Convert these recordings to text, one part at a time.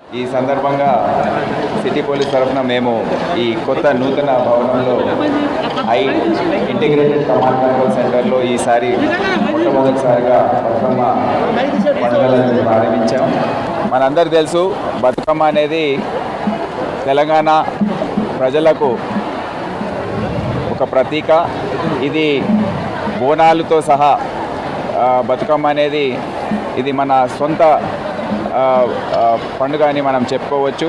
ఈ సందర్భంగా city police తరఫున మేము ఈ కొత్త నూతన భవనంలో ఇంటిగ్రేటెడ్ కమాండ్ కంట్రోల్ సెంటర్లో ఈసారి మొట్టమొదటిసారిగా బతుకమ్మ పండుగలను ప్రారంభించాం। మనందరికీ తెలుసు బతుకమ్మ అనేది తెలంగాణ ప్రజలకు ఒక ప్రతీక। ఇది బోనాలతో సహా బతుకమ్మ అనేది ఇది మన సొంత పండుగ అని మనం చెప్పుకోవచ్చు।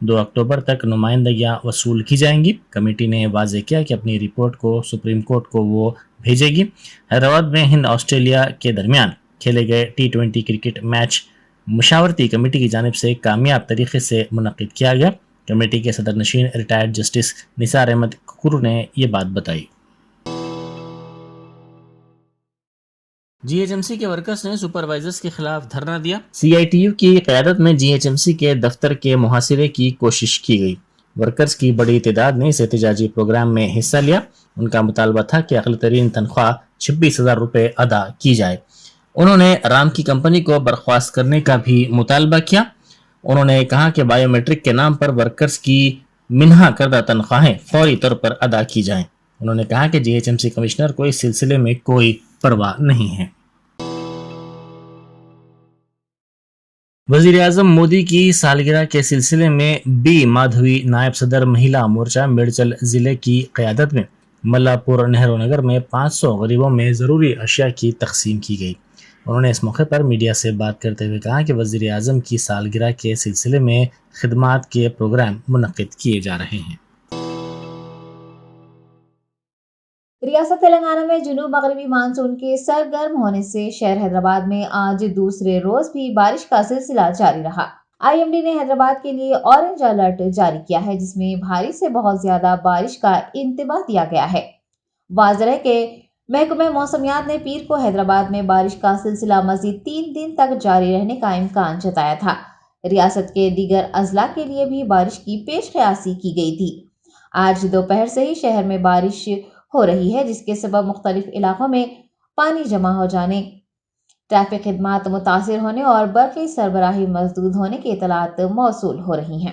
2 अक्टूबर तक नुमाइंदगियां वसूल की जाएंगी। कमेटी ने वाजे किया कि अपनी रिपोर्ट को सुप्रीम कोर्ट को वो भेजेगी। हैदराबाद में हिंद ऑस्ट्रेलिया के दरमियान खेले गए T20 क्रिकेट मैच मुशावरती कमेटी की जानिब से कामयाब तरीके से मुनक्किद किया गया। कमेटी के सदर नशीन रिटायर्ड जस्टिस निसार अहमद कुकुर ने ये बात बताई। जीएचएमसी के वर्कर्स ने सुपरवाइजर्स के खिलाफ धरना दिया। सीआईटीयू की क़यादत में जीएचएमसी के दफ्तर के मुहासिरे की कोशिश की गई। वर्कर्स की बड़ी तादाद ने इस एहतजाजी प्रोग्राम में हिस्सा लिया। उनका मुतालबा था कि अक़ल तरीन तनख्वाह 26,000 रुपये अदा की जाए। उन्होंने राम की कंपनी को बर्खास्त करने का भी मुतालबा किया। उन्होंने कहा कि बायोमेट्रिक के नाम पर वर्कर्स की मिन्हा करदा तनख्वाहें फौरी तौर पर अदा की जाएं। उन्होंने कहा कि जीएचएमसी कमिश्नर को इस सिलसिले में कोई परवाह नहीं है। वजीर आजम मोदी की सालगिरह के सिलसिले में बी माधवी नायब सदर महिला मोर्चा मेडचल जिले की क़यादत में मल्लापुर नेहरू नगर में 500 गरीबों में ज़रूरी अशिया की तकसीम की गई। उन्होंने इस मौके पर मीडिया से बात करते हुए कहा कि वज़ीर आज़म की सालगिरह के सिलसिले में खिदमात के प्रोग्राम मुनक्किद किए जा रहे हैं। रियासत तेलंगाना में जुनूब मगरबी मानसून के सरगर्म होने से शहर हैदराबाद में आज दूसरे रोज भी बारिश का सिलसिला जारी रहा। आईएमडी ने हैदराबाद के लिए ऑरेंज अलर्ट जारी किया है, जिसमें भारी से बहुत ज्यादा बारिश का इंतबाह दिया गया है। वाज़ेह है कि महकमे मौसमियात ने पीर को हैदराबाद में बारिश का सिलसिला मजीद 3 दिन तक जारी रहने का इम्कान जताया था। रियासत के दीगर अजला के लिए भी बारिश की पेश क़यासी की गई थी। आज दोपहर से ही शहर में बारिश हो रही है, जिसके सबब मुख्तलिफ इलाकों में पानी जमा हो जाने, ट्रैफिक खिदमात मुतासिर होने और बर्क़ी सरबराही मजदूद होने की इतलात मौसूल हो रही हैं।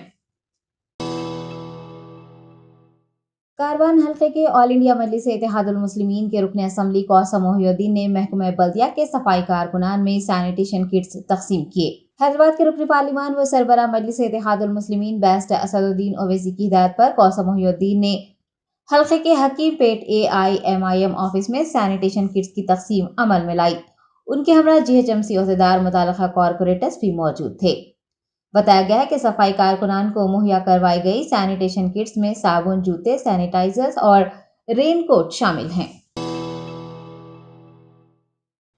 कारवान हल्के के ऑल इंडिया मजलिस इत्तेहादुल मुस्लिमीन के रुकन असम्बली कौसम मोहिउद्दीन ने महकमा बल्दिया के सफाई कारकुनान में सैनिटेशन किट्स तकसीम किए। हैदराबाद के रुकन पार्लिमान व सरबरा मजलिस इत्तेहादुल मुस्लिमीन बैरिस्टर असदुद्दीन ओवैसी की हिदायत पर कौसम मोहिउद्दीन ने हल्के के हकीम पेट AIMIM ऑफिस में सैनिटेशन किट्स की तकसीम अमल में लाई। उनके हमरा जीएचएमसी ओहदेदार मुताल्लिका कॉर्पोरेटर्स भी मौजूद थे। बताया गया है कि सफाई कारकुनान को मुहैया करवाई गई सैनिटेशन किट्स में साबुन, जूते, सैनिटाइजर्स और रेनकोट शामिल हैं।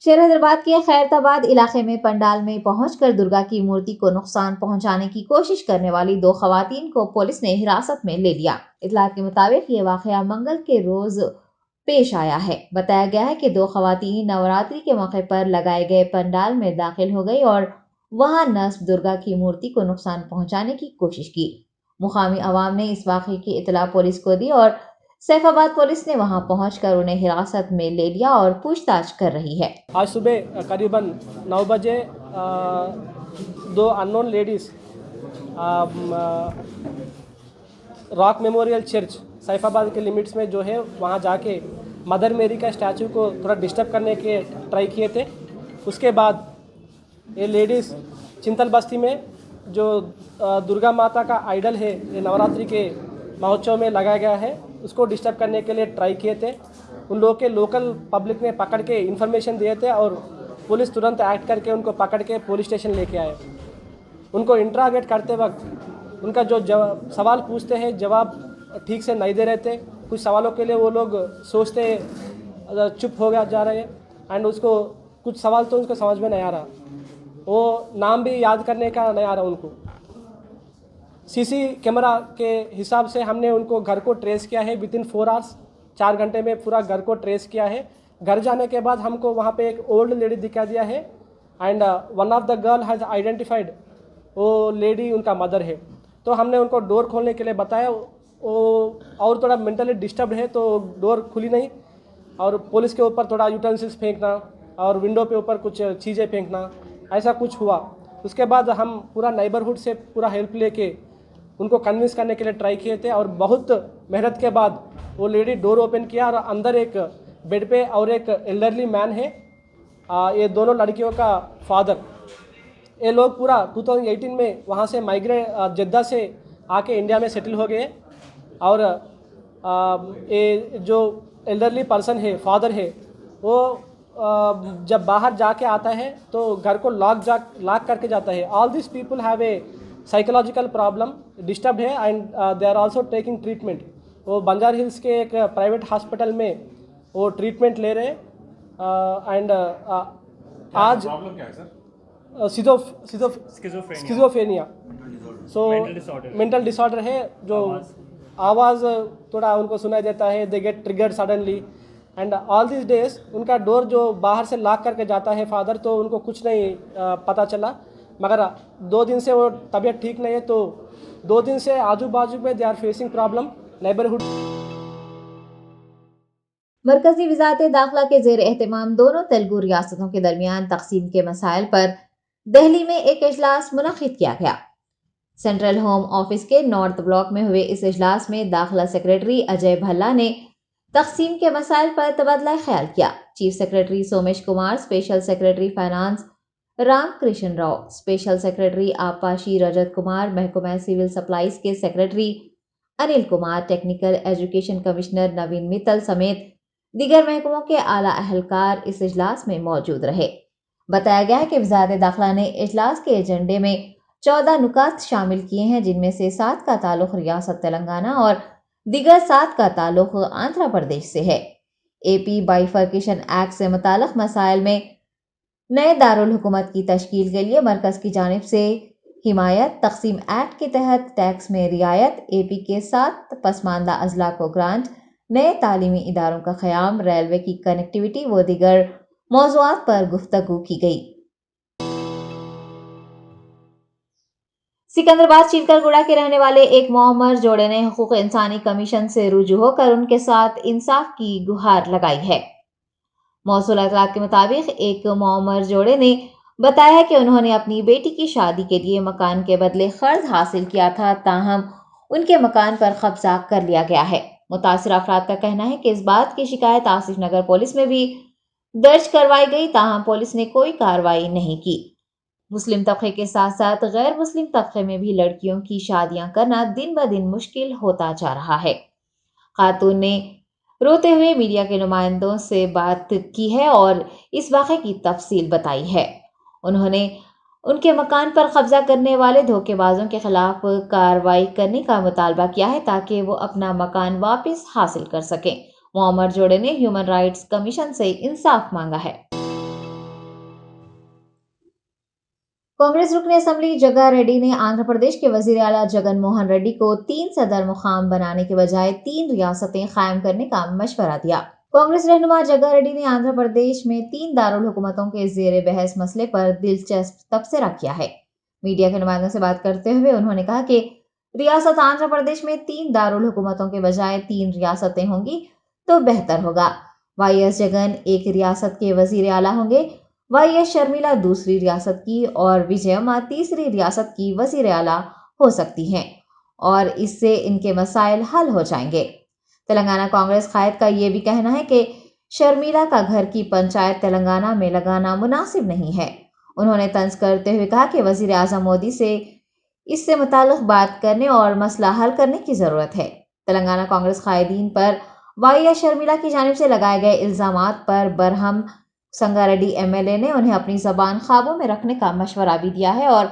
शहर हैदराबाद के खैरताबाद इलाके में पंडाल में पहुंचकर दुर्गा की मूर्ति को नुकसान पहुंचाने की कोशिश करने वाली 2 खवातीन को पुलिस ने हिरासत में ले लिया। इतला के मुताबिक ये वाकया मंगल के रोज पेश आया है। बताया गया है कि 2 खवातीन नवरात्रि के मौके पर लगाए गए पंडाल में दाखिल हो गई और वहां नस्ब दुर्गा की मूर्ति को नुकसान पहुंचाने की कोशिश की। मुकामी अवाम ने इस वाक़े की इतला पुलिस को दी और सैफाबाद पुलिस ने वहां पहुंचकर उन्हें हिरासत में ले लिया और पूछताछ कर रही है। आज सुबह करीबन 9 बजे 2 unknown ladies rock memorial church Saifabad के लिमिट्स में जो है वहाँ जाके मदर मेरी का स्टैचू को थोड़ा डिस्टर्ब करने के ट्राई किए थे। उसके बाद ये लेडीज़ चिंतल बस्ती में जो दुर्गा माता का आइडल है, ये नवरात्रि के महोत्सव में लगाया गया है, उसको डिस्टर्ब करने के लिए ट्राई किए थे। उन लोगों के लोकल पब्लिक ने पकड़ के इन्फॉर्मेशन दिए थे और पुलिस तुरंत एक्ट करके उनको पकड़ के पुलिस स्टेशन लेके आए। उनको इंट्रागेट करते वक्त उनका जो सवाल पूछते हैं जवाब ठीक से नहीं दे रहे थे। कुछ सवालों के लिए वो लोग सोचते चुप हो गया जा रहे हैं एंड उसको कुछ सवाल तो उनको समझ में नहीं आ रहा, वो नाम भी याद करने का नहीं आ रहा उनको। सीसी कैमरा के हिसाब से हमने उनको घर को ट्रेस किया है विदिन 4 आवर्स, 4 घंटे में पूरा घर को ट्रेस किया है। घर जाने के बाद हमको वहाँ पे एक ओल्ड लेडी दिखा दिया है and one of the girl has identified वो लेडी उनका मदर है। तो हमने उनको डोर खोलने के लिए बताया, वो और थोड़ा मेंटली डिस्टर्ब है तो डोर खुली नहीं और पुलिस के ऊपर थोड़ा यूटेंसिल्स फेंकना और विंडो पे ऊपर कुछ चीज़ें फेंकना, ऐसा कुछ हुआ। उसके बाद हम पूरा नेबरहुड से पूरा हेल्प लेके उनको कन्विंस करने के लिए ट्राई किए थे और बहुत मेहनत के बाद वो लेडी डोर ओपन किया और अंदर एक बेड पे और एक एल्डरली मैन है, ये दोनों लड़कियों का फादर। ये लोग पूरा 2018 में वहाँ से माइग्रेट जद्दा से आके इंडिया में सेटल हो गए और ये जो एल्डरली पर्सन है, फादर है, वो जब बाहर जाके आता है तो घर को लॉक करके जाता है। All this people have a psychological problem disturb है and they are also taking treatment. वो बंजार हिल्स के एक प्राइवेट हॉस्पिटल में वो ट्रीटमेंट ले रहे एंड आज प्रॉब्लम क्या है sir? Schizophrenia. So mental disorder है जो आवाज़ थोड़ा उनको सुनाई देता है. They get triggered suddenly and all this days उनका डोर जो बाहर से लॉक करके जाता है फादर, तो उनको कुछ नहीं पता चला. मगर 2 दिन से वो तबीयत ठीक नहीं है, तो 2 दिन से आजू बाजू में they are facing problem neighbourhood. मरकजी वजारत दाखिला के जेर एहतमाम दोनों तेलुगु रियासतों के दरमियान तकसीम के मसाइल पर दिल्ली में एक इजलास मुनक्किद किया गया. सेंट्रल होम ऑफिस के नॉर्थ ब्लॉक में हुए इस इजलास में दाखिला सेक्रेटरी अजय भल्ला ने तकसीम के मसाइल पर तबादला ख्याल किया. Chief secretary Somesh Kumar, special secretary finance Ram Krishna Rao, special secretary आपाशी रजत कुमार, महकमा सिविल सप्लाईज के secretary Anil Kumar, technical education commissioner Naveen Mittal समेत दीगर महकमों के आला अहलकार इस इजलास में मौजूद रहे. बताया गया है कि वजारत दाखिला ने इजलास के एजेंडे में 14 नुकात शामिल किए हैं, जिनमें से 7 का ताल्लुक रियासत तेलंगाना और दीगर 7 का ताल्लुक आंध्र प्रदेश से है. एपी बाइफर्केशन एक्ट से मुताल्लिक मसाइल में नए दारुल हुकूमत की तश्कील के लिए मरकज की जानिब से हिमायत, तकसीम एक्ट के तहत टैक्स में रियायत, एपी के 7 पसमानदा अजला को ग्रांट, नए तालीमी इदारों का क़याम, रेलवे की कनेक्टिविटी व दीगर मौज़ूआत पर गुफ्तगू की गई. सिकंदराबाद चिलकलगुड़ा के रहने वाले एक मौमर जोड़े ने हुकूक इंसानी कमीशन से रुजू होकर उनके साथ इंसाफ की गुहार लगाई है. मौसूल इतलात के मुताबिक एक मौमर जोड़े ने बताया है कि उन्होंने अपनी बेटी की शादी के लिए मकान के बदले कर्ज हासिल किया था, ताहम उनके मकान पर कब्जा कर लिया गया है. मुतासिर अफराद का कहना है कि इस बात की शिकायत आसिफ नगर पुलिस में भी दर्ज करवाई गई, ताहम पुलिस ने कोई कार्रवाई नहीं की. मुस्लिम तबके के साथ साथ गैर मुस्लिम तबके में भी लड़कियों की शादियां करना दिन ब दिन मुश्किल होता जा रहा है. खातून ने रोते हुए मीडिया के नुमाइंदों से बात की है और इस वाक़े की तफसील बताई है. उन्होंने उनके मकान पर कब्जा करने वाले धोखेबाजों के खिलाफ कार्रवाई करने का मुतालबा किया है ताकि वो अपना मकान वापस हासिल कर सकें. मोहम्मद जोड़े ने ह्यूमन राइट्स कमीशन से इंसाफ मांगा है. कांग्रेस रुकन असम्बली जग्गा रेड्डी ने आंध्र प्रदेश के वजीर आला जगन मोहन रेड्डी को 3 सदर मुकाम बनाने के बजाय 3 रियासतें कायम करने का मशवरा दिया. कांग्रेस रहनुमा जग्गा रेड्डी ने आंध्र प्रदेश में 3 दारुल हुकूमतों के जेर बहस मसले पर दिलचस्प तबसरा किया है. मीडिया के नुमाइंदों से बात करते हुए उन्होंने कहा कि रियासत आंध्र प्रदेश में 3 दारुल हुकूमतों के बजाय 3 रियासतें होंगी तो बेहतर होगा. वाईएस जगन एक रियासत के वजीर आला होंगे, वाईएस शर्मिला दूसरी रियासत की और विजयम्मा तीसरी रियासत की वजीर आला हो सकती हैं और इससे इनके मसाइल हल हो जाएंगे. तेलंगाना कांग्रेस कायद का ये भी कहना है कि शर्मिला का घर की पंचायत तेलंगाना में लगाना मुनासिब नहीं है. उन्होंने तंज करते हुए कहा कि वजीर आजम मोदी से इससे मुताल्लिक बात करने और मसला हल करने की ज़रूरत है. तेलंगाना कांग्रेस कायदीन पर वाईएस शर्मिला की जानिब से लगाए गए इल्ज़ामात पर बरहम संगारेड्डी एमएलए ने उन्हें अपनी ज़बान ख्वाबों में रखने का मशवरा भी दिया है और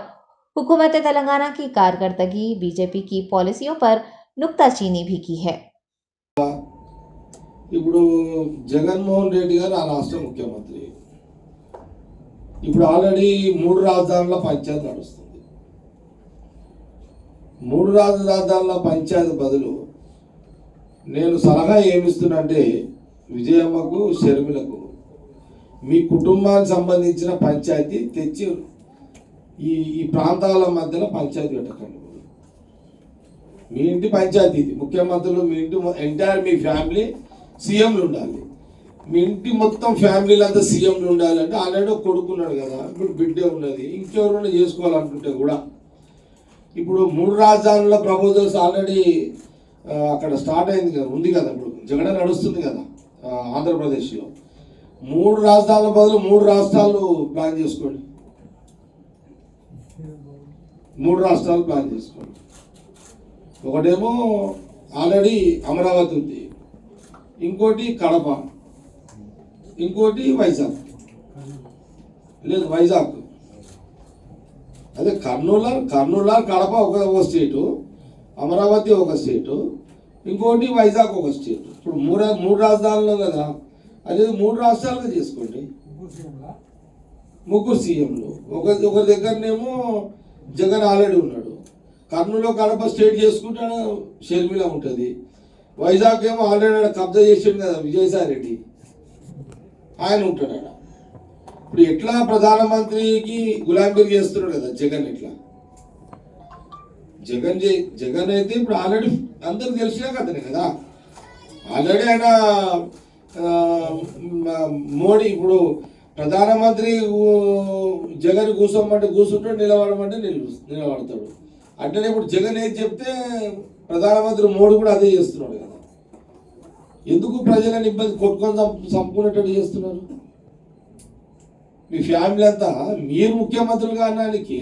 हुकूमत तेलंगाना की कारकर्दगी, बीजेपी की पॉलिसियों पर नुक्ताचीनी भी की है. ఇప్పుడు జగన్మోహన్ రెడ్డి గారు ఆ రాష్ట్ర ముఖ్యమంత్రి. ఇప్పుడు ఆల్రెడీ 3 రాజధానుల పంచాయతీ నడుస్తుంది. 3 రాజధానుల పంచాయతీ బదులు నేను సలహా ఏమిస్తున్నానంటే విజయమ్మకు, షర్మిలకు మీ కుటుంబానికి సంబంధించిన పంచాయతీ తెచ్చి ఈ ప్రాంతాల మధ్యలో పంచాయతీ పెట్టకండి. మీ ఇంటి పంచాయతీ ఇది. ముఖ్యమంత్రులు మీ ఇంటి ఎంటైర్ మీ ఫ్యామిలీ సీఎంలు ఉండాలి. మీ ఇంటి మొత్తం ఫ్యామిలీలంతా సీఎంలు ఉండాలంటే ఆల్రెడీ ఒక కొడుకున్నాడు కదా, ఇప్పుడు బిడ్డే ఉన్నది, ఇంకెవరైనా చేసుకోవాలనుకుంటే కూడా ఇప్పుడు 3 రాజధానుల ప్రపోజల్స్ ఆల్రెడీ అక్కడ స్టార్ట్ అయింది కదా, ఉంది కదా, ఇప్పుడు జగడ నడుస్తుంది కదా ఆంధ్రప్రదేశ్లో. 3 రాజధానుల బదులు 3 రాష్ట్రాలు ప్లాన్ చేసుకోండి. 3 రాష్ట్రాలు ప్లాన్ చేసుకోండి. ఒకటేమో ఆల్రెడీ అమరావతి ఉంది, ఇంకోటి కడప, ఇంకోటి వైజాగ్, లేదు వైజాగ్, అదే కర్నూలు కడప ఒక స్టేటు, అమరావతి ఒక స్టేటు, ఇంకోటి వైజాగ్ ఒక స్టేట్. ఇప్పుడు మూడు రాజధానులు కదా, అదే 3 రాష్ట్రాలుగా చేసుకోండి. ముగ్గురు సీఎంలు ఒకరి దగ్గరనేమో జగన్ ఆల్రెడీ ఉన్నాడు. కర్నూలు కడప స్టేట్ చేసుకుంటాడు, షర్మిల ఉంటుంది. వైజాగ్ ఏమో ఆల్రెడీ కబ్జా చేసాడు కదా విజయసాయి రెడ్డి, ఆయన ఉంటాడు. ఇప్పుడు ఎట్లా ప్రధానమంత్రికి గులాంగిరి చేస్తున్నాడు కదా జగన్. ఎట్లా జగన్ అయితే ఇప్పుడు ఆల్రెడీ అందరికి తెలిసినా కదనే కదా. ఆల్రెడీ ఆయన మోడీ ఇప్పుడు ప్రధానమంత్రి జగన్ కూర్చోమంటే కూర్చుంటాడు, నిలబడమంటే నిలబడతాడు. అట్లనే ఇప్పుడు జగన్ ఏది చెప్తే ప్రధానమంత్రి మోడీ కూడా అదే చేస్తున్నాడు కదా. ఎందుకు ప్రజలను ఇబ్బంది కొట్టుకొని చంపుకునేటట్టు చేస్తున్నారు? మీ ఫ్యామిలీ అంతా మీరు ముఖ్యమంత్రులుగా అన్నానికి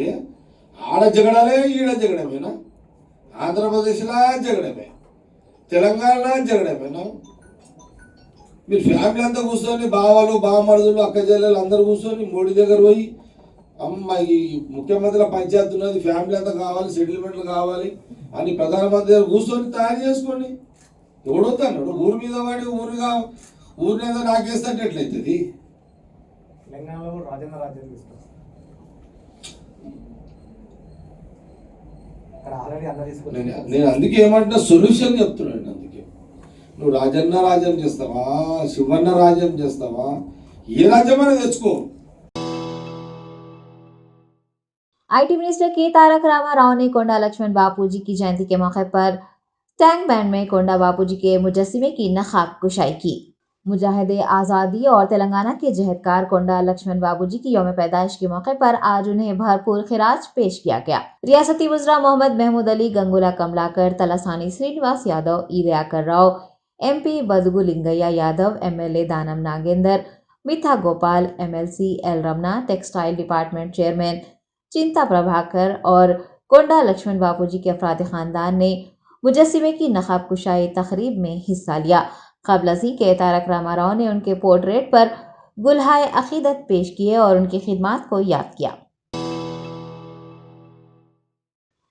ఆడ జగడమే ఈడ జగడమేనా? ఆంధ్రప్రదేశ్లో జగడమే, తెలంగాణ జగడమేనా? మీరు ఫ్యామిలీ అంతా కూర్చొని బావలు బావమరుదులు అక్క చెల్లెలు అందరూ కూర్చొని మోడీ దగ్గర పోయి అమ్మ ఈ ముఖ్యమంత్రిల పంచాయతీ ఉన్నది, ఫ్యామిలీ అంతా కావాలి, సెటిల్మెంట్లు కావాలి అని ప్రధానమంత్రి దగ్గర కూర్చొని తయారు చేసుకోండి. ఎవడొద్దన్నాడు? ఊరి మీద వాడి ఊరిని ఏదో నాకేస్తే ఎట్లయితుంది? తెలంగాణలో రాజన్న రాజ్యం తీసుకొస్తారు. అక్కడ ఆల్రెడీ అన్న తీసుకుని నేను అందుకే ఏమంటున్నా, సొల్యూషన్ చెప్తున్నాను. అందుకే నువ్వు రాజన్న రాజ్యం చేస్తావా, శివన్న రాజ్యం చేస్తావా, ఏ రాజ్యమైనా తెచ్చుకో. आईटी मिनिस्टर के तारक रामाराव ने कोंडा लक्ष्मण बापूजी की जयंती के मौके पर टैंक बैंड में कोंडा बापूजी के मुजस्सिमे की नखाब कुशाई की। मुजाहिदे आज़ादी और तेलंगाना के जहदकार कोंडा लक्ष्मण बापूजी की यौम पैदाइश के मौके पर आज उन्हें भरपूर खिराज पेश किया गया। रियासती वज़रा मोहम्मद महमूद अली, गंगुला कमलाकर, तलासानी श्रीनिवास यादव, ईदयाकर राव, MP बदगु लिंगैया यादव, MLA दानम नागेंदर, मिथा Gopal, MLC L Ramana, textile department chairman Chinta Prabhakar और कोंडा लक्ष्मण बापूजी के अफराद खानदान ने मुजस्सिमे की नखाब कुशाई तकरीब में हिस्सा लिया। क़ब्ल अज़ीं के तारक रामाराव ने उनके पोर्ट्रेट पर गुलहाए अकीदत पेश किए और उनकी खिदमात को याद किया।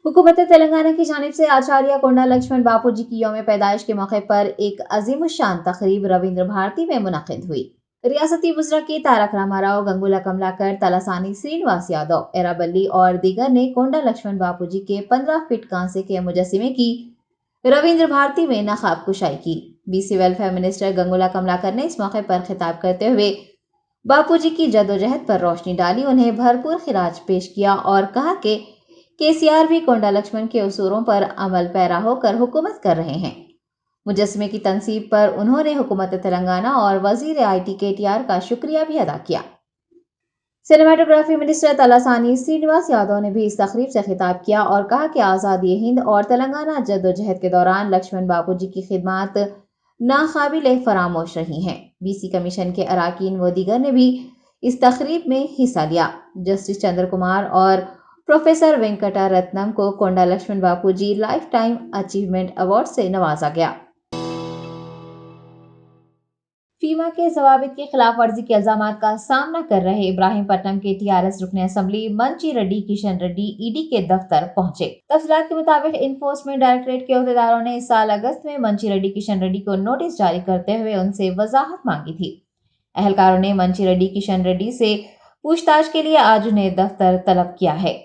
हुकूमत तेलंगाना की जानिब से आचार्य कोंडा लक्ष्मण बापूजी की यौम पैदाइश के मौके पर एक अजीमुशान तकरीब रविंद्र भारती में मुनक़िद हुई। रियासती वज़रा के तारक रामाराव, गंगुला कमलाकर, तलासानी श्रीनिवास यादव, एराबल्ली और दीगर ने कोंडा लक्ष्मण बापूजी के 15 फीट कांसे के मुजस्सिमे की रविंद्र भारती में नखाब कुशाई की। BC welfare minister Gangula Kamalakar ने इस मौके पर खिताब करते हुए बापूजी की जद्दोजहद पर रोशनी डाली, उन्हें भरपूर खिराज पेश किया और कहा कि KCR भी कोंडा लक्ष्मण के उसूलों पर अमल पैरा होकर हुकूमत कर रहे हैं। मुजस्सिमे की तनसीब पर उन्होंने हुकूमत तेलंगाना और वजीर IT KTR का शुक्रिया भी अदा किया। सिनेमाटोग्राफी मिनिस्टर तलासानी श्रीनिवास यादव ने भी इस तकरीब से खिताब किया और कहा कि आज़ादी हिंद और तेलंगाना जद्दोजहद के दौरान लक्ष्मण बापूजी की खिदमात नाकाबिले फरामोश रही हैं। BC कमीशन के अराकीन व दीगर ने भी इस तकरीब में हिस्सा लिया। जस्टिस चंद्र कुमार और प्रोफेसर वेंकटा रत्नम को कोंडा लक्ष्मण बापूजी लाइफ टाइम अचीवमेंट अवार्ड से नवाजा गया। फीमा के ज़वाबित की खिलाफ वर्जी के इल्जामात का सामना कर रहे इब्राहिमपट्टनम के TRS रुकन असेंबली मंची रेड्डी किशन रेड्डी ED के दफ्तर पहुंचे। तफसीलात के मुताबिक इन्फोर्समेंट डायरेक्टरेट के अहदेदारों ने इस साल अगस्त में मंची रेड्डी किशन रेड्डी को नोटिस जारी करते हुए उनसे वजाहत मांगी थी। अहलकारों ने मंची रेड्डी किशन रेड्डी से पूछताछ के लिए आज उन्हें दफ्तर तलब किया है।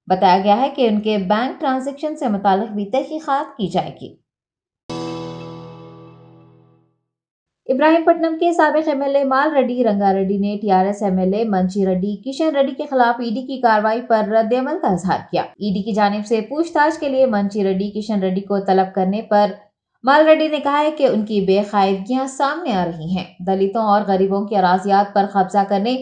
बताया गया है कि उनके बैंक ट्रांजैक्शन से मुताल्लिक भी तहकीकात की जाएगी। इब्राहिमपट्टनम के साबिक MLA माल रेड्डी रंगारेड्डी ने TRS MLA मंची रेड्डी किशन रेड्डी के खिलाफ ED की कार्रवाई पर रद्द-ए-अमल का इजहार किया। ED की जानिब से पूछताछ के लिए मंची रेड्डी किशन रेड्डी को तलब करने पर माल रेड्डी ने कहा है कि उनकी बेकायदगियां सामने आ रही हैं। दलितों और गरीबों की अराजियात पर कब्जा करने,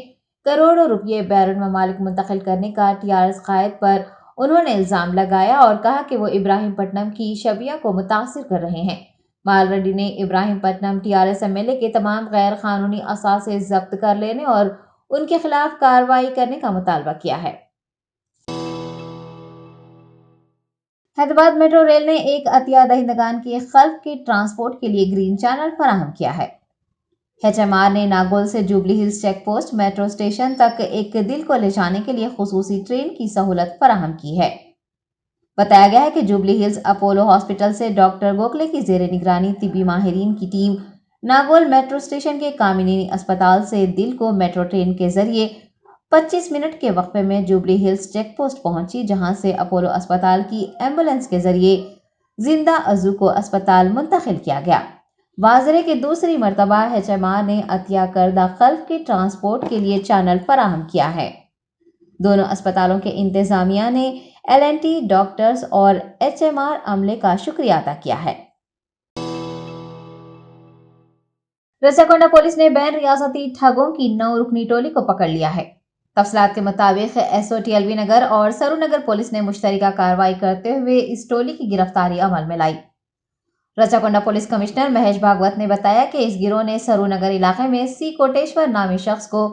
करोड़ों रुपये बैरून ममालिक मुंतकिल करने का TRS कायद पर उन्होंने इल्जाम लगाया और कहा कि वो इब्राहिमपट्टनम की शबिया को मुतासिर कर रहे हैं। माल रेड्डी ने इब्राहिमपट्टनम TRS MLA के तमाम गैर कानूनी असासे जब्त कर लेने और उनके खिलाफ कार्रवाई करने का मुतालबा किया है। हैदराबाद मेट्रो रेल ने एक अतिया दहिंदगान के खल्क के ट्रांसपोर्ट के लिए ग्रीन चैनल फराहम किया है। HMR ने नागौल से Jubilee Hills check post metro station तक एक दिल को ले जाने के लिए खुसूसी ट्रेन की सहूलत फराहम की है। बताया गया है कि जुबली हिल्स अपोलो हॉस्पिटल से डॉक्टर गोखले की जेर निगरानी तिब्बी माहिरीन की टीम नागौल मेट्रो स्टेशन के कामिनी अस्पताल से दिल को मेट्रो ट्रेन के जरिए 25 मिनट के वक्फे में जुबली हिल्स चेक पोस्ट पहुंची, जहां से अपोलो अस्पताल की एम्बुलेंस के जरिए जिंदा अजू को अस्पताल मुंतकिल किया गया। वाजरे की दूसरी मरतबा HMR ने अतिया करदा खल्फ के ट्रांसपोर्ट के लिए चैनल फराहम किया है। दोनों अस्पतालों के इंतजामिया ने LNT डॉक्टर्स और HMR अमले का शुक्रिया अदा किया है। रसाकोंडा पुलिस ने बैन रियासती ठगों की 9 रुकनी टोली को पकड़ लिया है। तफसलात के मुताबिक SOT एलवी नगर और सरूनगर पुलिस ने मुश्तरका कार्रवाई करते हुए इस टोली की गिरफ्तारी अमल में लाई। रसाकोंडा पुलिस कमिश्नर महेश भागवत ने बताया कि इस गिरोह ने सरूनगर इलाके में C कोटेश्वर नामी शख्स को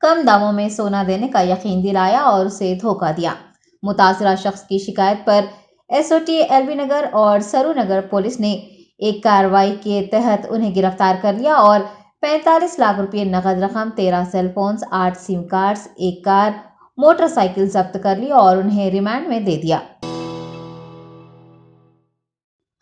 कम दामों में सोना देने का यकीन दिलाया और उसे धोखा दिया। मुतासरा शख्स की शिकायत पर SOT एलवी नगर और सरूनगर पुलिस ने एक कार्रवाई के तहत उन्हें गिरफ्तार कर लिया और 45 लाख रुपये नकद रकम, 13 सेल फोन्स, 8 सिम कार्ड्स, एक कार, मोटरसाइकिल जब्त कर ली और उन्हें रिमांड में दे दिया।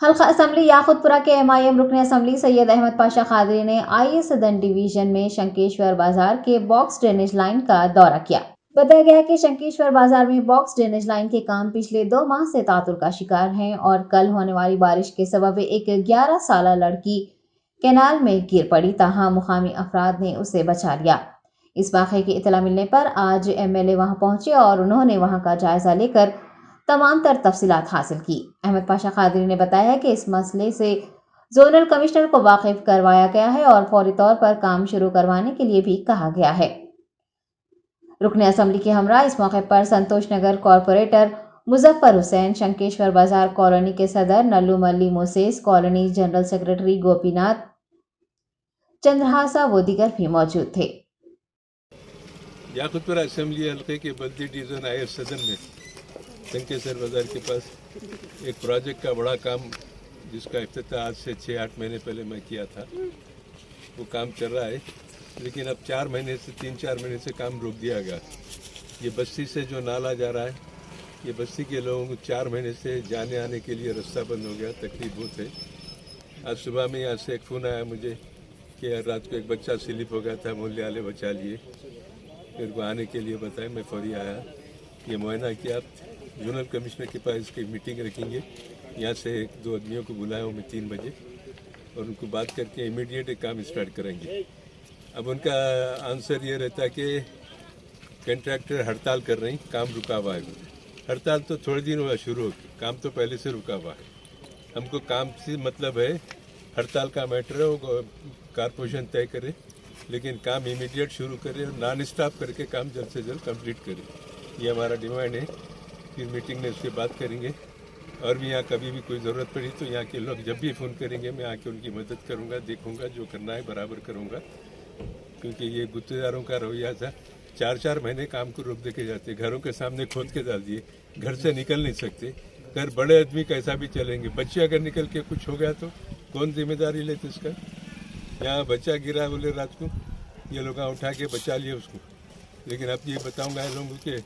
हल्का असम्बली याकुतपुरा के MIM रुकन असम्बली सैयद अहमद पाशा खादरी ने IE सदन डिवीजन में शंकेश्वर बाजार के बॉक्स ड्रेनेज लाइन का दौरा किया। बताया गया कि शंकेश्वर बाजार में बॉक्स ड्रेनेज लाइन के काम पिछले 2 माह से तातुल का शिकार हैं और कल होने वाली बारिश के सबब एक 11 साला लड़की कैनाल में गिर पड़ी, ताहा मुकामी अफराद ने उसे बचा लिया। इस वाक़े की इतला मिलने पर आज MLA वहां पहुंचे और उन्होंने वहां का जायजा लेकर तमाम तर तफसीलात हासिल की। अहमद पाशा खादरी ने बताया कि इस मसले से जोनल कमिश्नर को वाकिफ करवाया गया है और फौरी तौर पर काम शुरू करवाने के लिए भी कहा गया है। रुकन असम्बली के हमरा इस मौके पर संतोष नगर कॉरपोरेटर मुजफ्फर हुसैन, शंकेश्वर बाजार कॉलोनी के सदर Nallu Malli Moses, colony general secretary Gopinath Chandrahasa व दीगर भी मौजूद थे। याकुतपुरा असेंबली हल्के के बल्दी डिवीजन IS सदन में शंकेश्वर बाजार के पास एक प्रोजेक्ट का बड़ा काम, जिसका इफ्तिताह आज से 6-8 महीने पहले मैं किया था, वो काम चल रहा है। लेकिन अब 3-4 महीने से काम रोक दिया गया। ये बस्ती से जो नाला जा रहा है, ये बस्ती के लोगों को 4 महीने से जाने आने के लिए रास्ता बंद हो गया, तकलीफ बहुत है। आज सुबह में यहाँ से एक फ़ोन आया मुझे कि रात को एक बच्चा स्लिप हो गया था, मोहल्ले वाले बचा लिए। मेरे को आने के लिए बताया, मैं फौरी आया, ये मुआयना किया। जोनल कमिश्नर के पास इसकी मीटिंग रखेंगे, यहाँ से 1-2 आदमियों को बुलाया हूँ मैं 3 बजे, और उनको बात करके इमीडिएट काम स्टार्ट करेंगे। अब उनका आंसर ये रहता है कि कंट्रैक्टर हड़ताल कर रही, काम रुका हुआ है। हड़ताल तो थोड़े दिन हुआ शुरू हो, काम तो पहले से रुका हुआ है। हमको काम से मतलब है, हड़ताल का मैटर है वो कारपोरेशन तय करे, लेकिन काम इमीडिएट शुरू करे और नॉन स्टॉप करके काम जल्द से जल्द कंप्लीट करे। ये हमारा डिमांड है। फिर मीटिंग में उसकी बात करेंगे, और भी यहाँ कभी भी कोई ज़रूरत पड़ी तो यहाँ के लोग जब भी फ़ोन करेंगे मैं आके उनकी मदद करूँगा, देखूँगा, जो करना है बराबर करूँगा। क्योंकि ये गुत्तेदारों का रवैया था, 4-4 महीने काम को रोक दे के जाते, घरों के सामने खोद के डाल दिए, घर से निकल नहीं सकते। घर बड़े आदमी कैसा भी चलेंगे, बच्चे अगर निकल के कुछ हो गया तो कौन जिम्मेदारी लेते इसका। यहाँ बच्चा गिरा बोले रात को, ये लोग उठा के बचा लिए उसको। लेकिन अब ये बताऊँगा लोगों के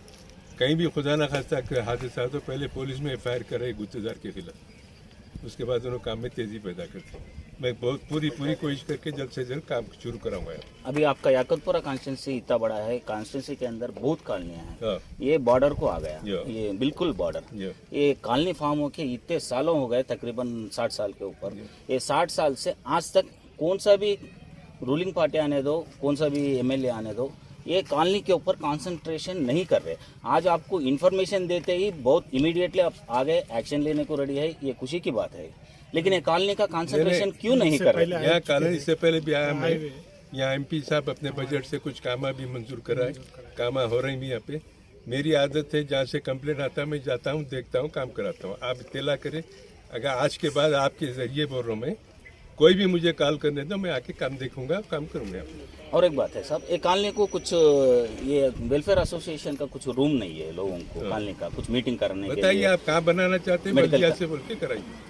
कहीं भी खुदा न खास्ता हादसा तो पहले पुलिस में FIR करे गुत्तेदार के खिलाफ, उसके बाद उन्होंने काम में तेज़ी पैदा करते। मैं बहुत पूरी कोशिश करके जल्द से जल्द काम शुरू कराऊंगा। अभी आपका याकुतपुरा कॉन्स्टिट्यूंसी इतना बड़ा है, कॉन्स्टिट्यूंसी के अंदर बहुत कॉलोनियाँ हैं, ये बॉर्डर को आ गया, ये बिल्कुल बॉर्डर। ये कॉलोनी फॉर्म होके इतने सालों हो गए, तकरीबन 60 साल के ऊपर। ये 60 साल से आज तक कौन सा भी रूलिंग पार्टी आने दो, कौन सा भी MLA आने दो, ये कॉलोनी के ऊपर कंसंट्रेशन नहीं कर रहे। आज आपको इन्फॉर्मेशन देते ही बहुत इमीडिएटली आप आगे एक्शन लेने को रेडी है, ये खुशी की बात है। लेकिन ये कॉलोनी का कंसंट्रेशन क्यों नहीं कर रहे? यहाँ कॉलोनी से पहले भी आया मैं, यहाँ MP साहब अपने बजट से कुछ कामा भी मंजूर कराए, कामा हो रही भी यहाँ पे। मेरी आदत है, जहाँ से कंप्लेंट आता है मैं जाता हूँ, देखता हूँ, काम कराता हूँ। आप इत्तला करें, अगर आज के बाद आपके जरिए बोल रहा हूँ मैं, कोई भी मुझे कॉल करने दो, मैं आके काम देखूंगा, काम करूंगा। और एक बात है साहब, एक कॉलोनी को कुछ ये वेलफेयर एसोसिएशन का कुछ रूम नहीं है लोगों को, कॉलोनी का कुछ मीटिंग करने के लिए। बताइए आप कहाँ बनाना चाहते हैं, बल्दिया से बोल के कराइए।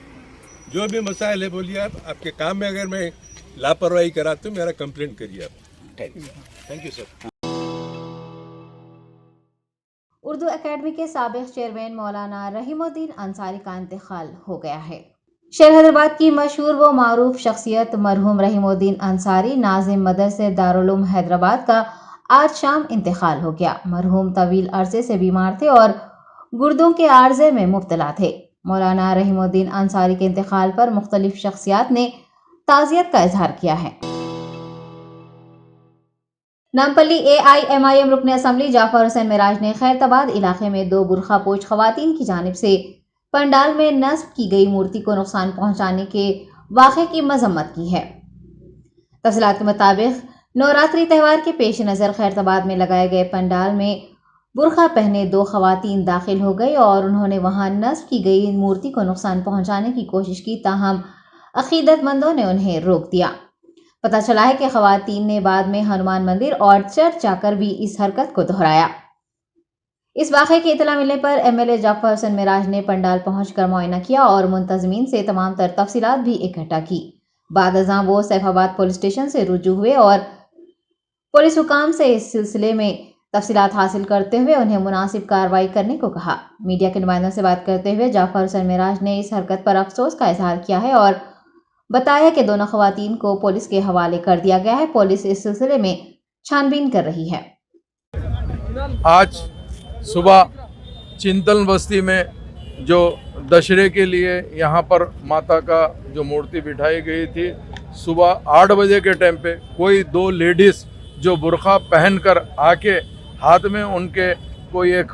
जो भी मसाइल है बोलिए आप, आपके काम में अगर मैं लापरवाही करा तो मेरा कंप्लेंट करिए आप। Thank you sir. Urdu academy के साबिक चेयरमैन मौलाना रहीमुद्दीन अंसारी का इंतकाल हो गया है। शेर हैदराबाद की मशहूर व मारूफ शख्सियत मरहूम रहीमुद्दीन अंसारी नाजिम मदरसे दारुल उलूम हैदराबाद का आज शाम इंतकाल हो गया। मरहूम तवील अरसे से बीमार थे और गुर्दों के आर्जे में मुब्तला थे। मौलाना रहीमुद्दीन अंसारी के इंतकाल पर मुख्तलिफ शख्सियात ने ताज़ियत का इजहार किया है। नामपल्ली AIMIM रुकन असम्बली जाफर हुसैन मिराज ने खैरताबाद इलाके में 2 बुरखा पोश खवातीन की जानिब से पंडाल में नस्ब की गई मूर्ति को नुकसान पहुंचाने के वाक़े की मजम्मत की है। तफसीलात के मुताबिक नवरात्रि त्यौहार के पेश नज़र खैरताबाद में लगाए गए पंडाल में बुरखा पहने 2 खवातीन दाखिल हो गई और उन्होंने वहां नस्ब की गई मूर्ति को नुकसान पहुंचाने की कोशिश की, ताहम अकीदतमंदों ने उन्हें रोक दिया। पता चला है कि खवातीन ने बाद में हनुमान मंदिर और चर्च जाकर भी इस हरकत को दोहराया। इस वाक़े की इतला मिलने पर MLA जाफर हुसैन मिराज ने पंडाल पहुंचकर मुआयना किया और मुंतज़मीन से तमाम तर तफसीलात भी इकट्ठा की। बाद अज़ां वो सैफाबाद पुलिस स्टेशन से रुजू हुए और पुलिस हुकाम से इस सिलसिले में तफसीलात हासिल करते हुए उन्हें मुनासिब कार्रवाई करने को कहा। मीडिया के नुमाइंदों से बात करते हुए जाफर हुसैन मिराज ने इस हरकत पर अफसोस का इजहार किया है और बताया कि दोनों खवातीन को पुलिस के हवाले कर दिया गया है। पुलिस इस सिलसिले में छानबीन कर रही है। आज सुबह चिंतन बस्ती में जो दशहरे के लिए यहाँ पर माता का जो मूर्ति बिठाई गई थी, सुबह 8 बजे के टाइम पे कोई 2 लेडीज़ जो बुरखा पहनकर आके हाथ में उनके कोई एक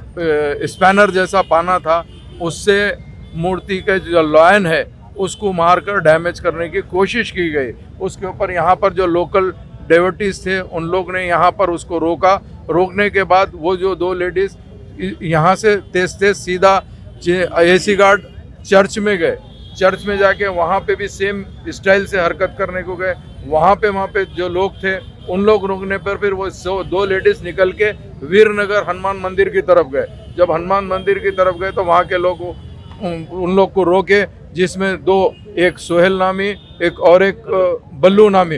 स्पैनर जैसा पाना था, उससे मूर्ति के जो लॉयन है उसको मारकर डैमेज करने की कोशिश की गई। उसके ऊपर यहाँ पर जो लोकल डेवोटीज थे उन लोग ने यहाँ पर उसको रोका। रोकने के बाद वो जो 2 लेडीज़ यहाँ से तेज सीधा AC गार्ड चर्च में गए। चर्च में जाके वहाँ पे भी सेम स्टाइल से हरकत करने को गए। वहाँ पे जो लोग थे उन लोग रुकने पर फिर वो 2 लेडीज़ निकल के वीरनगर हनुमान मंदिर की तरफ गए। जब हनुमान मंदिर की तरफ गए तो वहाँ के लोग उन लोग को रोके, जिसमें 2, एक सोहेल नामी एक और एक बल्लू नामी,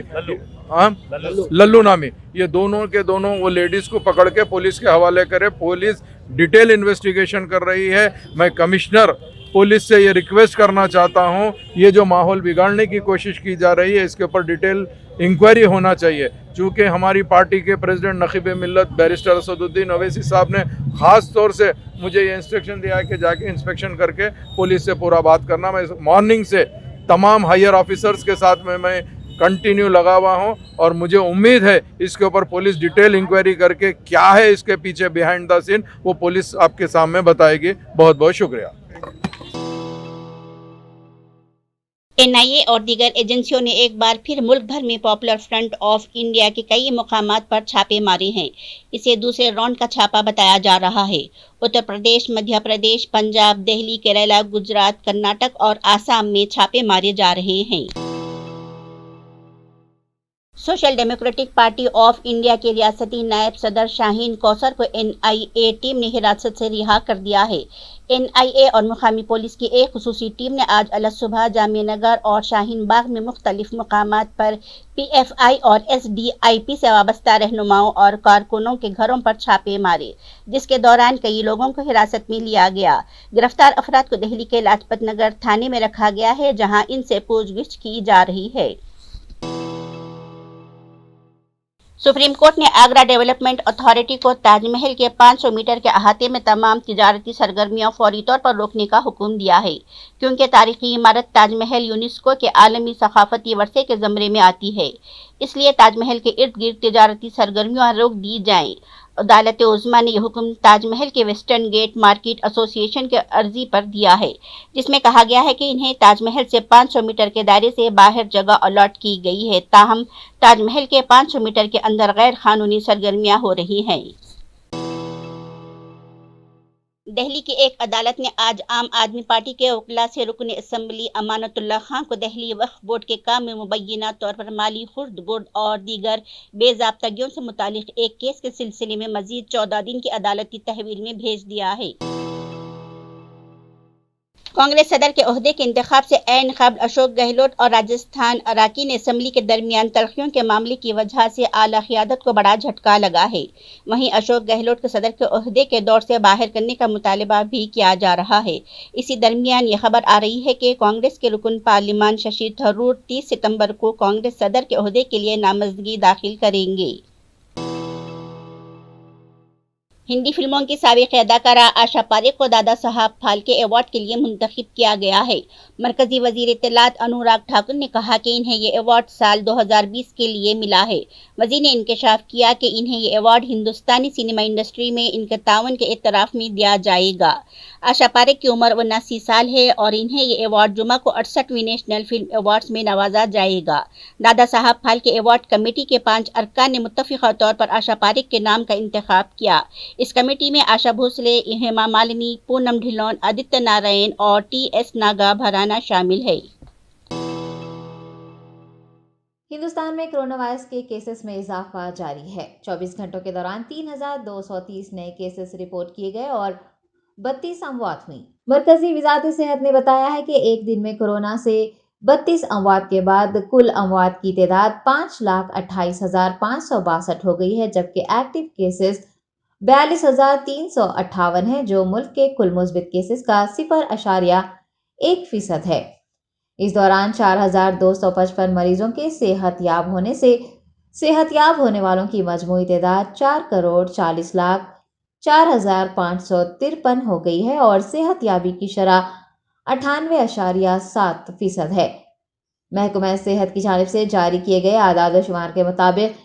लल्लू नामी, ये दोनों के दोनों वो लेडीज़ को पकड़ के पुलिस के हवाले करे। पुलिस डिटेल इन्वेस्टिगेशन कर रही है। मैं कमिश्नर पुलिस से ये रिक्वेस्ट करना चाहता हूँ, ये जो माहौल बिगाड़ने की कोशिश की जा रही है इसके ऊपर डिटेल इंक्वायरी होना चाहिए। चूँकि हमारी पार्टी के प्रेसिडेंट नखीब मिल्लत बैरिस्टर असदुद्दीन ओवैसी साहब ने ख़ास तौर से मुझे ये इंस्ट्रक्शन दिया है कि जाके इंस्पेक्शन करके पुलिस से पूरा बात करना। मैं मॉर्निंग से तमाम हायर ऑफिसर्स के साथ में मैं कंटिन्यू लगा हुआ हूँ और मुझे उम्मीद है इसके ऊपर पुलिस डिटेल इंक्वायरी करके क्या है इसके पीछे बिहाइंड द सीन वो पुलिस आपके सामने बताएगी। बहुत बहुत शुक्रिया। NIA और दीगर एजेंसियों ने एक बार फिर मुल्क भर में पॉपुलर फ्रंट ऑफ इंडिया के कई मुकामात पर छापे मारे हैं। इसे दूसरे राउंड का छापा बताया जा रहा है। उत्तर प्रदेश, मध्य प्रदेश, पंजाब, दिल्ली, केरला, गुजरात, कर्नाटक और आसाम में छापे मारे जा रहे हैं। Social democratic party of India के रियासती नायब सदर शाहीन कौसर को NIA टीम ने हिरासत से रिहा कर दिया है। NIA और मुकामी पुलिस की एक खुसूसी टीम ने आज अलसुबह जामिया नगर और शाहीन बाग में मुख्तलिफ मकामात पर PFI और SDIP से वाबस्ता रहनुमाओं और कारकुनों के घरों पर छापे मारे, जिसके दौरान कई लोगों को हिरासत में लिया गया। गिरफ्तार अफराद को दिल्ली के लाजपत नगर थाने में रखा गया है, जहां इनसे पूछगिछ की जा रही है। सुप्रीम कोर्ट ने आगरा डेवलपमेंट अथॉरिटी को ताजमहल के 500 मीटर के अहाते में तमाम तिजारती सरगर्मियों फौरी तौर पर रोकने का हुक्म दिया है, क्योंकि तारीखी इमारत ताजमहल यूनेस्को के आलमी सकाफती वर्से के ज़मरे में आती है। इसलिए ताजमहल के इर्द गिर्द तिजारती सरगर्मियां रोक दी जाएं। अदालत उज़्मा ने यह हुक्म ताजमहल के वेस्टर्न गेट मार्केट एसोसिएशन के अर्जी पर दिया है, जिसमें कहा गया है कि इन्हें ताजमहल से 500 मीटर के दायरे से बाहर जगह अलॉट की गई है, ताहम ताजमहल के 500 मीटर के अंदर गैर कानूनी सरगर्मियां हो रही हैं। दिल्ली की एक अदालत ने आज आम आदमी पार्टी के वकला से रुकन असम्बली अमानतुल्लाह खान को दिल्ली वक्फ बोर्ड के काम में मुबैना तौर पर माली खुर्द बोर्ड और दीगर बेज़ाब्तगियों से मुतालिक एक केस के सिलसिले में मजीद 14 दिन की अदालती तहवील में भेज दिया है। कांग्रेस सदर के ओहदे के इंतखाब से ऐन कबल अशोक गहलोत और राजस्थान अराकीन असम्बली के दरमियान तलखियों के मामले की वजह से आला क़यादत को बड़ा झटका लगा है। वहीं अशोक गहलोत को सदर के ओहदे के दौर से बाहर करने का मुतालबा भी किया जा रहा है। इसी दरमियान ये खबर आ रही है कि कांग्रेस के रुकन पार्लिमान शशि थरूर 30 सितंबर को कांग्रेस सदर के ओहदे के लिए नामजदगी दाखिल करेंगे। हिंदी फिल्मों की साबिक अदाकारा आशा पारेख को दादा साहब फाल्के अवार्ड के लिए मुंतखब किया गया है। मरकजी वजीर इत्तलात अनुराग ठाकुर ने कहा कि इन्हें ये अवार्ड साल 2020 के लिए मिला है। वजीर ने इंकशाफ किया कि इन्हें ये अवार्ड हिंदुस्तानी सिनेमा इंडस्ट्री में इनके तावन के एतराफ़ में दिया जाएगा। आशा पारेख की उम्र 79 साल है और इन्हें ये अवार्ड जुमा को 68वीं नेशनल फिल्म अवार्ड्स में नवाजा जाएगा। दादा साहब फाल्के अवार्ड कमेटी के 5 अरकान ने मुत्तफ़िक़ा तौर पर आशा पारेख के नाम का इंतखाब किया। इस कमेटी में आशा भोसले, हेमा मालिनी, पूनम ढिल्लोन, आदित्य नारायण और TS नागा भराना शामिल है। हिंदुस्तान में कोरोना वायरस के केसेस में इजाफा जारी है। 24 घंटों के दौरान 3,230 नए केसेस रिपोर्ट किए गए और 32 अमवात हुई। मरकजी वज़ारत सेहत ने बताया है कि एक दिन में कोरोना से 32 अमवात के बाद कुल अमवात की तादाद 5,28,562 हो गई है, जबकि एक्टिव केसेस 42,358 है, जो मुल्क के कुल मुस्बित केसेस का 0.1% है। इस दौरान 4,255 मरीजों के सेहतयाब होने वालों की मजमूई तादाद 4,40,04,553 हो गई है और सेहतयाबी की शरह 98.7% है। महकमा सेहत की जानिब से जारी किए गए आदाद शुमार के मुताबिक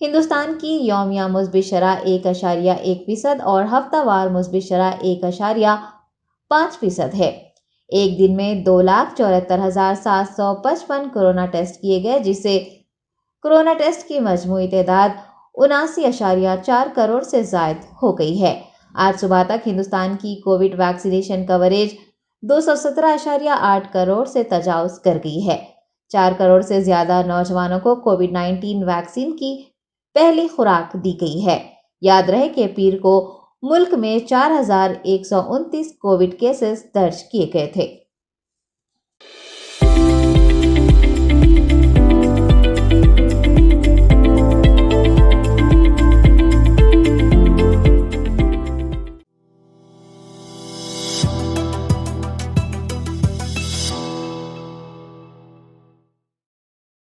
हिंदुस्तान की यौमिया मुस्बित शरह 1.1% और हफ्तावार मुस्बित शरह 1.5% है। एक दिन में 2,74,755 कोरोना टेस्ट किए गए, जिससे कोरोना टेस्ट की मजमूई तादाद 79.4 करोड़ से ज़ायद हो गई है। आज सुबह तक हिंदुस्तान की कोविड वैक्सीनेशन कवरेज 217.8 करोड़ से तजावुज़ कर गई है। 4 करोड़ से ज़्यादा नौजवानों को कोविड-19 वैक्सीन की पहली खुराक दी गई है। याद रहे कि पीर को मुल्क में 4,129 कोविड केसेस दर्ज किए गए थे।